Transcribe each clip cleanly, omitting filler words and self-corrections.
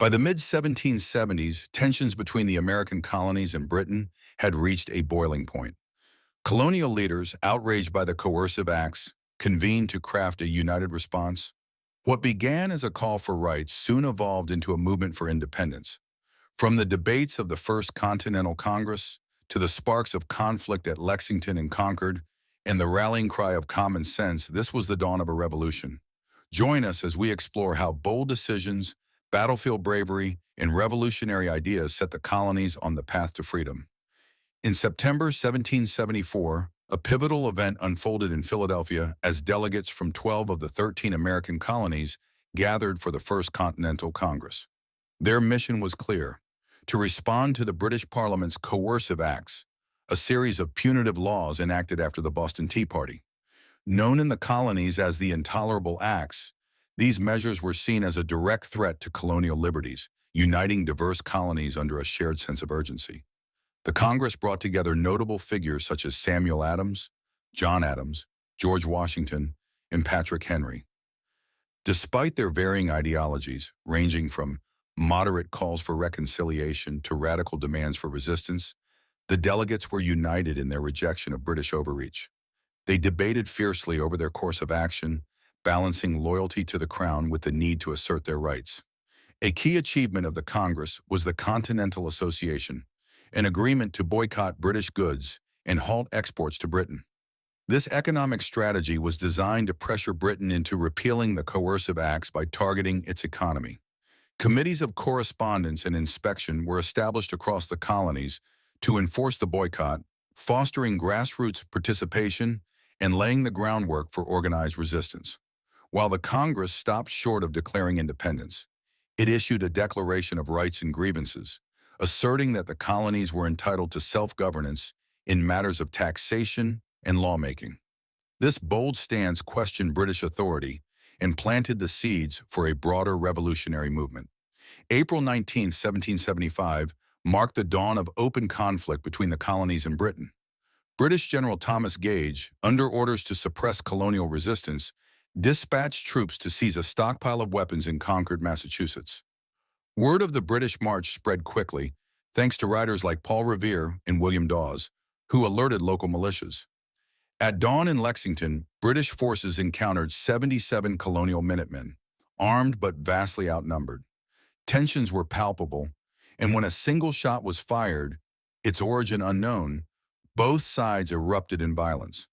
By the mid-1770s, tensions between the American colonies and Britain had reached a boiling point. Colonial leaders, outraged by the Coercive Acts, convened to craft a united response. What began as a call for rights soon evolved into a movement for independence. From the debates of the First Continental Congress to the sparks of conflict at Lexington and Concord and the rallying cry of common sense, this was the dawn of a revolution. Join us as we explore how bold decisions, battlefield bravery, and revolutionary ideas set the colonies on the path to freedom. In September 1774, a pivotal event unfolded in Philadelphia as delegates from 12 of the 13 American colonies gathered for the First Continental Congress. Their mission was clear: to respond to the British Parliament's Coercive Acts, a series of punitive laws enacted after the Boston Tea Party. Known in the colonies as the Intolerable Acts, these measures were seen as a direct threat to colonial liberties, uniting diverse colonies under a shared sense of urgency. The Congress brought together notable figures such as Samuel Adams, John Adams, George Washington, and Patrick Henry. Despite their varying ideologies, ranging from moderate calls for reconciliation to radical demands for resistance, the delegates were united in their rejection of British overreach. They debated fiercely over their course of action, balancing loyalty to the Crown with the need to assert their rights. A key achievement of the Congress was the Continental Association, an agreement to boycott British goods and halt exports to Britain. This economic strategy was designed to pressure Britain into repealing the Coercive Acts by targeting its economy. Committees of correspondence and inspection were established across the colonies to enforce the boycott, fostering grassroots participation and laying the groundwork for organized resistance. While the Congress stopped short of declaring independence, it issued a Declaration of Rights and Grievances, asserting that the colonies were entitled to self-governance in matters of taxation and lawmaking. This bold stance questioned British authority and planted the seeds for a broader revolutionary movement. April 19, 1775, marked the dawn of open conflict between the colonies and Britain. British General Thomas Gage, under orders to suppress colonial resistance, dispatched troops to seize a stockpile of weapons in Concord, Massachusetts. Word of the British march spread quickly, thanks to writers like Paul Revere and William Dawes, who alerted local militias. At dawn in Lexington, British forces encountered 77 colonial Minutemen, armed but vastly outnumbered. Tensions were palpable, and when a single shot was fired, its origin unknown, both sides erupted in violence.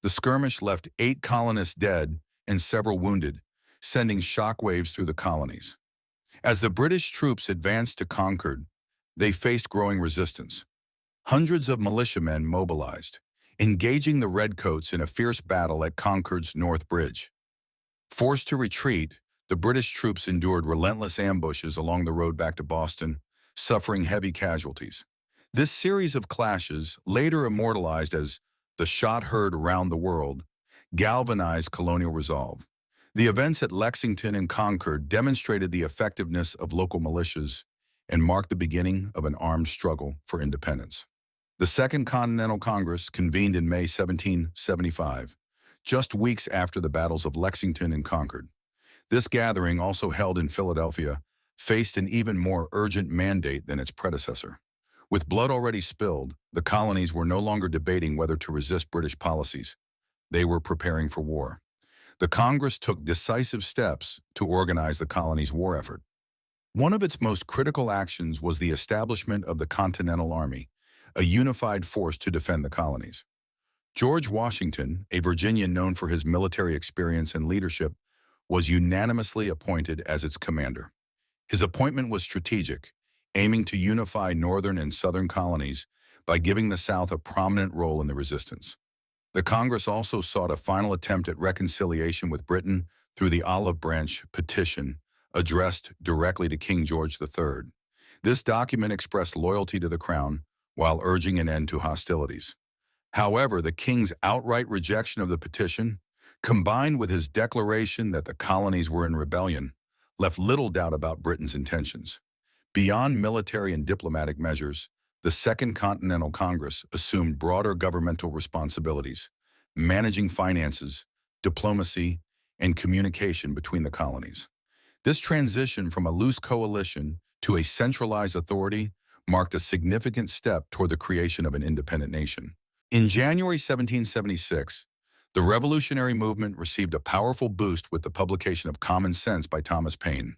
The skirmish left 8 colonists dead and several wounded, sending shockwaves through the colonies. As the British troops advanced to Concord, they faced growing resistance. Hundreds of militiamen mobilized, engaging the Redcoats in a fierce battle at Concord's North Bridge. Forced to retreat, the British troops endured relentless ambushes along the road back to Boston, suffering heavy casualties. This series of clashes, later immortalized as the shot heard around the world, galvanized colonial resolve. The events at Lexington and Concord demonstrated the effectiveness of local militias and marked the beginning of an armed struggle for independence. The Second Continental Congress convened in May 1775, just weeks after the battles of Lexington and Concord. This gathering, also held in Philadelphia, faced an even more urgent mandate than its predecessor. With blood already spilled, the colonies were no longer debating whether to resist British policies. They were preparing for war. The Congress took decisive steps to organize the colonies' war effort. One of its most critical actions was the establishment of the Continental Army, a unified force to defend the colonies. George Washington, a Virginian known for his military experience and leadership, was unanimously appointed as its commander. His appointment was strategic, aiming to unify northern and southern colonies by giving the South a prominent role in the resistance. The Congress also sought a final attempt at reconciliation with Britain through the Olive Branch Petition, addressed directly to King George III. This document expressed loyalty to the Crown while urging an end to hostilities. However, the king's outright rejection of the petition, combined with his declaration that the colonies were in rebellion, left little doubt about Britain's intentions. Beyond military and diplomatic measures, the Second Continental Congress assumed broader governmental responsibilities, managing finances, diplomacy, and communication between the colonies. This transition from a loose coalition to a centralized authority marked a significant step toward the creation of an independent nation. In January 1776, the revolutionary movement received a powerful boost with the publication of Common Sense by Thomas Paine.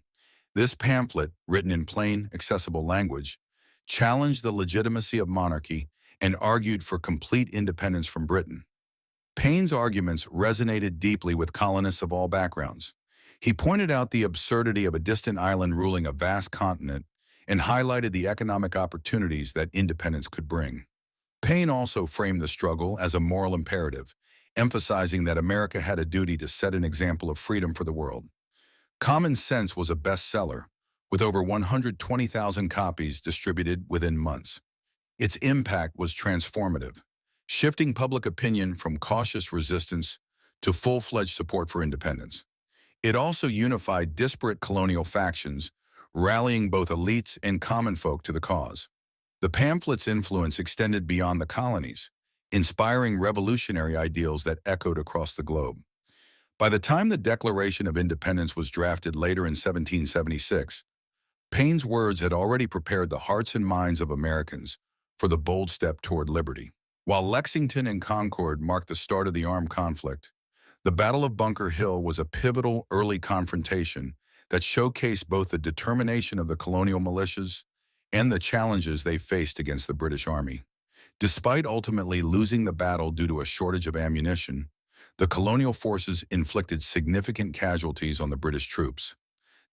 This pamphlet, written in plain, accessible language, challenged the legitimacy of monarchy and argued for complete independence from Britain. Paine's arguments resonated deeply with colonists of all backgrounds. He pointed out the absurdity of a distant island ruling a vast continent and highlighted the economic opportunities that independence could bring. Paine also framed the struggle as a moral imperative, emphasizing that America had a duty to set an example of freedom for the world. Common Sense was a bestseller, with over 120,000 copies distributed within months. Its impact was transformative, shifting public opinion from cautious resistance to full-fledged support for independence. It also unified disparate colonial factions, rallying both elites and common folk to the cause. The pamphlet's influence extended beyond the colonies, inspiring revolutionary ideals that echoed across the globe. By the time the Declaration of Independence was drafted later in 1776, Paine's words had already prepared the hearts and minds of Americans for the bold step toward liberty. While Lexington and Concord marked the start of the armed conflict, the Battle of Bunker Hill was a pivotal early confrontation that showcased both the determination of the colonial militias and the challenges they faced against the British Army. Despite ultimately losing the battle due to a shortage of ammunition, the colonial forces inflicted significant casualties on the British troops.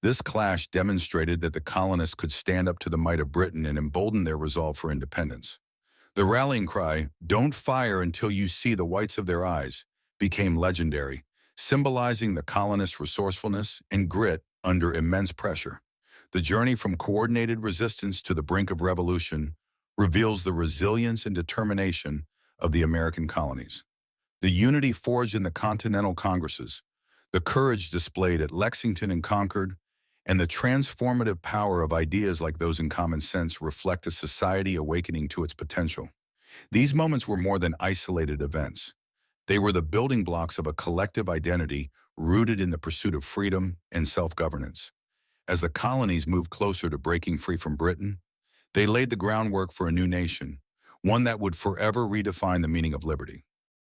This clash demonstrated that the colonists could stand up to the might of Britain and embolden their resolve for independence. The rallying cry, "Don't fire until you see the whites of their eyes," became legendary, symbolizing the colonists' resourcefulness and grit under immense pressure. The journey from coordinated resistance to the brink of revolution reveals the resilience and determination of the American colonies. The unity forged in the Continental Congresses, the courage displayed at Lexington and Concord, and the transformative power of ideas like those in Common Sense reflect a society awakening to its potential. These moments were more than isolated events. They were the building blocks of a collective identity rooted in the pursuit of freedom and self-governance. As the colonies moved closer to breaking free from Britain, they laid the groundwork for a new nation, one that would forever redefine the meaning of liberty.